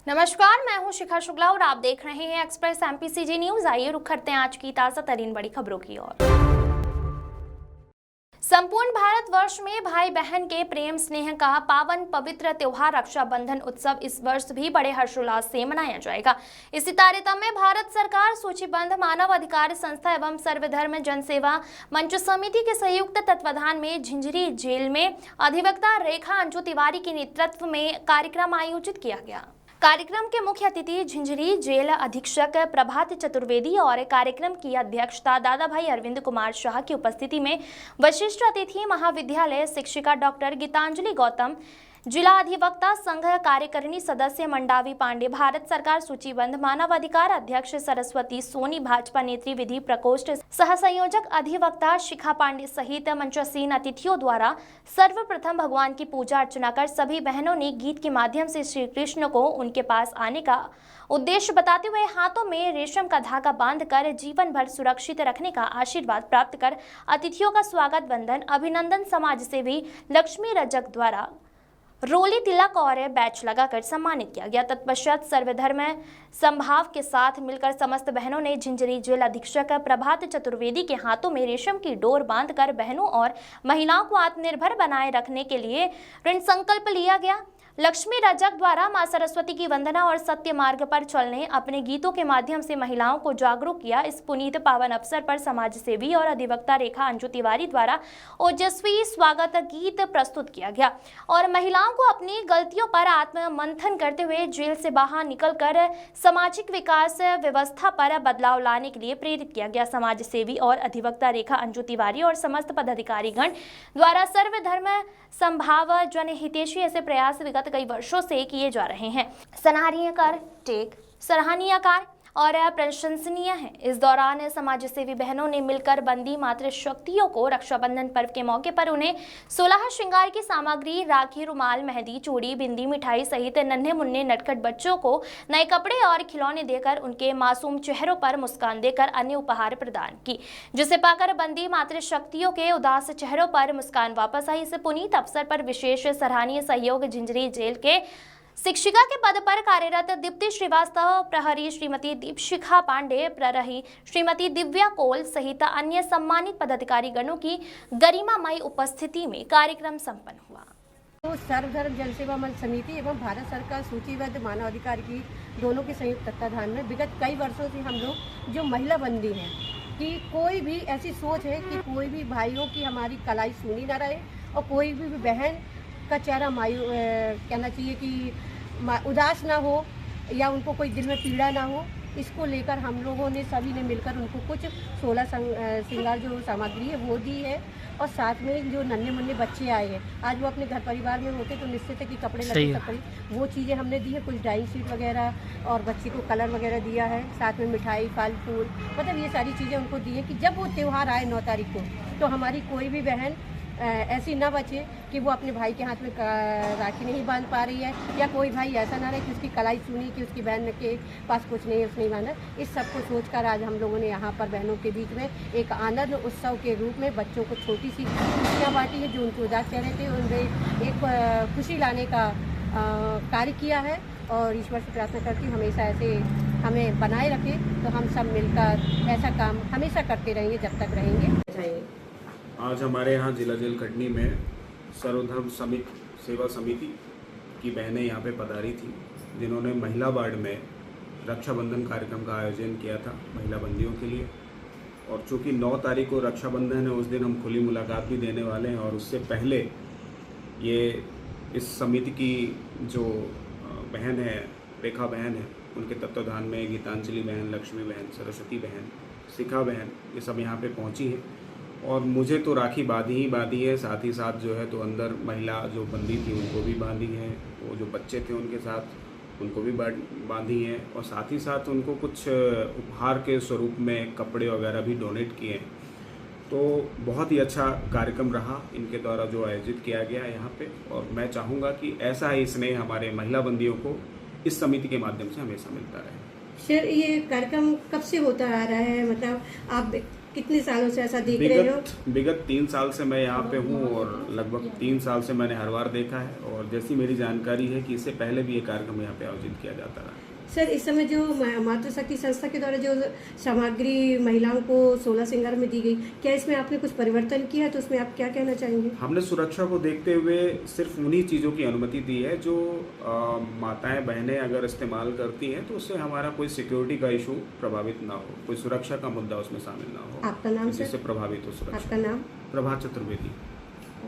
नमस्कार, मैं हूं शिखा शुक्ला और आप देख रहे हैं एक्सप्रेस एमपीसीजी न्यूज। आइए रुक करते हैं आज की ताजा तरीन बड़ी खबरों की ओर। संपूर्ण भारतवर्ष में भाई बहन के प्रेम स्नेह का पावन पवित्र त्योहार रक्षाबंधन उत्सव इस वर्ष भी बड़े हर्षोल्लास से मनाया जाएगा। इसी तारतम्य में भारत सरकार सूचीबद्ध मानव अधिकार संस्था एवं सर्वधर्म जनसेवा मंच समिति के संयुक्त तत्वाधान में झिंझरी जेल में अधिवक्ता रेखा अंजू तिवारी के नेतृत्व में कार्यक्रम आयोजित किया गया। कार्यक्रम के मुख्य अतिथि झिंझरी जेल अधीक्षक प्रभात चतुर्वेदी और कार्यक्रम की अध्यक्षता दादा भाई अरविंद कुमार शाह की उपस्थिति में वरिष्ठ अतिथि महाविद्यालय शिक्षिका डॉक्टर गीतांजलि गौतम, जिला अधिवक्ता संघ कार्यकारिणी सदस्य मंडावी पांडे, भारत सरकार सूचीबद्ध मानवाधिकार अध्यक्ष सरस्वती सोनी, भाजपा नेत्री विधि प्रकोष्ठ सह संयोजक अधिवक्ता शिखा पांडे सहित मंचासीन अतिथियों द्वारा सर्वप्रथम भगवान की पूजा अर्चना कर सभी बहनों ने गीत के माध्यम से श्री कृष्ण को उनके पास आने का उद्देश्य बताते हुए हाथों में रेशम का धागा बांधकर जीवन भर सुरक्षित रखने का आशीर्वाद प्राप्त कर अतिथियों का स्वागत वंदन अभिनंदन समाज सेवी लक्ष्मी रजक द्वारा रोली तिलक और बैच लगाकर सम्मानित किया गया। तत्पश्चात सर्वधर्म संभाव के साथ मिलकर समस्त बहनों ने झिंझरी जेल अधीक्षक प्रभात चतुर्वेदी के हाथों में रेशम की डोर बांधकर बहनों और महिलाओं को आत्मनिर्भर बनाए रखने के लिए ऋण संकल्प लिया गया। लक्ष्मी रजक द्वारा मां सरस्वती की वंदना और सत्य मार्ग पर चलने अपने गीतों के माध्यम से महिलाओं को जागरूक किया। इस पुनीत पावन अवसर पर समाज सेवी और अधिवक्ता रेखा अंजू तिवारी द्वारा ओजस्वी स्वागत गीत प्रस्तुत किया गया और महिलाओं को अपनी गलतियों पर आत्म मंथन करते हुए जेल से बाहर निकलकर सामाजिक विकास व्यवस्था पर बदलाव लाने के लिए प्रेरित किया गया। समाज सेवी और अधिवक्ता रेखा अंजू तिवारी और समस्त पदाधिकारीगण द्वारा सर्वधर्म संभाव जन हितैषी ऐसे प्रयास विगत कई वर्षों से किए जा रहे हैं। सराहनीय कार्य और प्रशंसनीय है। इस दौरान समाज सेवी बहनों ने मिलकर बंदी मातृ शक्तियों को रक्षाबंधन पर्व के मौके पर उन्हें 16 श्रृंगार की सामग्री, राखी, रुमाल, मेहंदी, चूड़ी, बिंदी, मिठाई सहित नन्हे मुन्ने नटखट बच्चों को नए कपड़े और खिलौने देकर उनके मासूम चेहरों पर मुस्कान देकर अन्य उपहार प्रदान की, जिसे पाकर बंदी मातृ शक्तियों के उदास चेहरों पर मुस्कान वापस आई। इस पुनीत अवसर पर विशेष सराहनीय सहयोग झिंझरी जेल के शिक्षिका के पद पर कार्यरत दीप्ति श्रीवास्तव, प्रहरी श्रीमती दीपशिखा पांडे, प्रहरी श्रीमती दिव्या कोल सहित अन्य सम्मानित पदाधिकारी गणों की गरिमामय उपस्थिति में कार्यक्रम संपन्न हुआ। तो सर्वधर्म जनसेवा मंच समिति एवं भारत सरकार सूचीबद्ध मानवाधिकार की दोनों के संयुक्त तत्वाधान में विगत कई वर्षों से हम लोग जो महिला बंदी हैं कि कोई भी ऐसी सोच है कि कोई भी भाइयों की हमारी कलाई सूनी ना रहे और कोई भी बहन का चेहरा कहना चाहिए कि उदास ना हो या उनको कोई दिल में पीड़ा ना हो। इसको लेकर हम लोगों ने सभी ने मिलकर उनको कुछ 16 श्रृंगार जो सामग्री है वो दी है और साथ में जो नन्हे मुन्ने बच्चे आए हैं, आज वो अपने घर परिवार में होते तो निश्चित है कि कपड़े लगे सब वो चीज़ें हमने दी है, कुछ ड्राइंग शीट वगैरह और बच्चे को कलर वगैरह दिया है, साथ में मिठाई, फल फूल, मतलब ये सारी चीज़ें उनको दी है कि जब वो त्यौहार आए 9 तारीख को तो हमारी कोई भी बहन ऐसी ना बचे कि वो अपने भाई के हाथ में राखी नहीं बांध पा रही है या कोई भाई ऐसा ना रहे कि उसकी कलाई सुनी कि उसकी बहन के पास कुछ नहीं है, उसने बांधा। इस सब को सोचकर आज हम लोगों ने यहाँ पर बहनों के बीच में एक आनंद उत्सव के रूप में बच्चों को छोटी सी खुशियाँ बांटी है जो उनको उदास चेहरे थे, उनमें एक खुशी लाने का कार्य किया है और ईश्वर से प्रार्थना करती हूँ हमेशा ऐसे हमें बनाए रखे तो हम सब मिलकर ऐसा काम हमेशा करते रहेंगे जब तक रहेंगे। आज हमारे यहाँ जिला जेल कटनी में सर्वधर्म सेवा समिति की बहनें यहाँ पे पधारी थी, जिन्होंने महिला वार्ड में रक्षाबंधन कार्यक्रम का आयोजन किया था महिला बंदियों के लिए। और चूँकि 9 तारीख को रक्षाबंधन है, उस दिन हम खुली मुलाकात भी देने वाले हैं और उससे पहले ये इस समिति की जो बहन है, रेखा बहन है, उनके तत्वाधान में गीतांजलि बहन, लक्ष्मी बहन, सरस्वती बहन, शिखा बहन, ये सब यहाँ पे पहुँची है और मुझे तो राखी बांधी है, साथ ही साथ जो है तो अंदर महिला जो बंदी थी उनको भी बांधी है, वो जो बच्चे थे उनके साथ उनको भी बांधी है और साथ ही साथ उनको कुछ उपहार के स्वरूप में कपड़े वगैरह भी डोनेट किए हैं। तो बहुत ही अच्छा कार्यक्रम रहा इनके द्वारा जो आयोजित किया गया यहाँ पे और मैं चाहूँगा कि ऐसा ही स्नेह हमारे महिला बंदियों को इस समिति के माध्यम से हमेशा मिलता रहे। सर, ये कार्यक्रम कब से होता आ रहा है? मतलब आप कितने सालों से ऐसा देख रहे हो? विगत 3 साल से मैं यहाँ पे हूँ और लगभग 3 साल से मैंने हर बार देखा है और जैसी मेरी जानकारी है कि इससे पहले भी ये कार्यक्रम यहाँ पे आयोजित किया जाता रहा। सर, इस समय जो मातृशक्ति संस्था के द्वारा जो सामग्री महिलाओं को 16 श्रृंगार में दी गई, क्या इसमें आपने कुछ परिवर्तन किया है? तो उसमें आप क्या कहना चाहेंगे? हमने सुरक्षा को देखते हुए सिर्फ उन्हीं चीज़ों की अनुमति दी है जो माताएं बहनें अगर इस्तेमाल करती हैं तो उससे हमारा कोई सिक्योरिटी का इशू प्रभावित ना हो, कोई सुरक्षा का मुद्दा उसमें शामिल ना हो। आपका नाम सर? जिससे प्रभावित हो सुरक्षा। आपका नाम? प्रभात चतुर्वेदी।